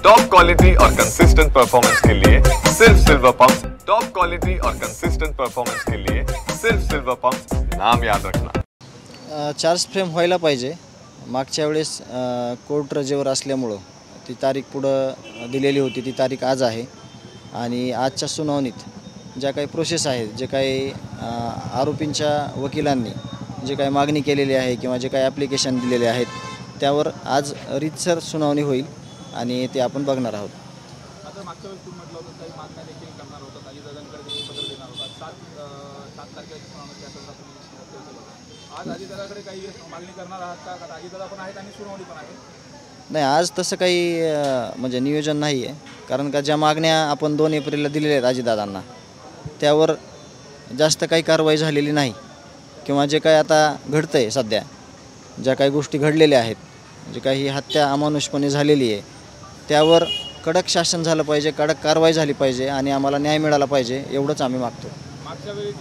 Top quality और consistent performance के लिए सिर्फ सिल्वर पंप्स। टॉप क्वालिटी और कंसिस्टेंट परफॉर्मेंस के लिए सिर्फ सिल्वर पंप्स, नाम याद रखना। चार्ज फ्रेम व्हायला पाहिजे। मागच्या वेळेस कोर्ट रजेवर असल्यामुळं ती तारीख पुढं दिलेली होती, ती तारीख आज आहे आणि आजच्या सुनावणीत ज्या काही प्रोसेस आहेत, जे काही आरोपींच्या वकिलांनी जे काही मागणी केलेली आहे किंवा जे काही ॲप्लिकेशन दिलेले आहेत त्यावर आज रीतसर सुनावणी होईल आणि ते आपण बघणार आहोत। आता मागच्या वेळेस तुम्ही म्हटलं होतं काही मागण्या देखील करणार होतात, अजितदादांकडे देखील पत्र देणार होतात। 7 तारखेला सुनावणी त्याचा तुम्ही आज अजितदादाकडे काही मागणी करणार आहात का? कारण अजितदादा पण आहेत आणि सुनावणी पण आहे। नाही, आज तसं काही म्हणजे नियोजन नाही आहे, कारण का ज्या मागण्या आपण 2 एप्रिलला दिलेल्या आहेत अजितदादांना त्यावर जास्त काही कारवाई झालेली नाही किंवा जे काही आता घडतं आहे सध्या, ज्या काही गोष्टी घडलेल्या आहेत, जे काही हत्या अमानुषपणे झालेली आहे त्यावर कडक शासन झालं पाहिजे, कडक कारवाई झाली पाहिजे आणि आम्हाला न्याय मिळाला पाहिजे, एवढंच आम्ही मागतो। मागच्या वेळी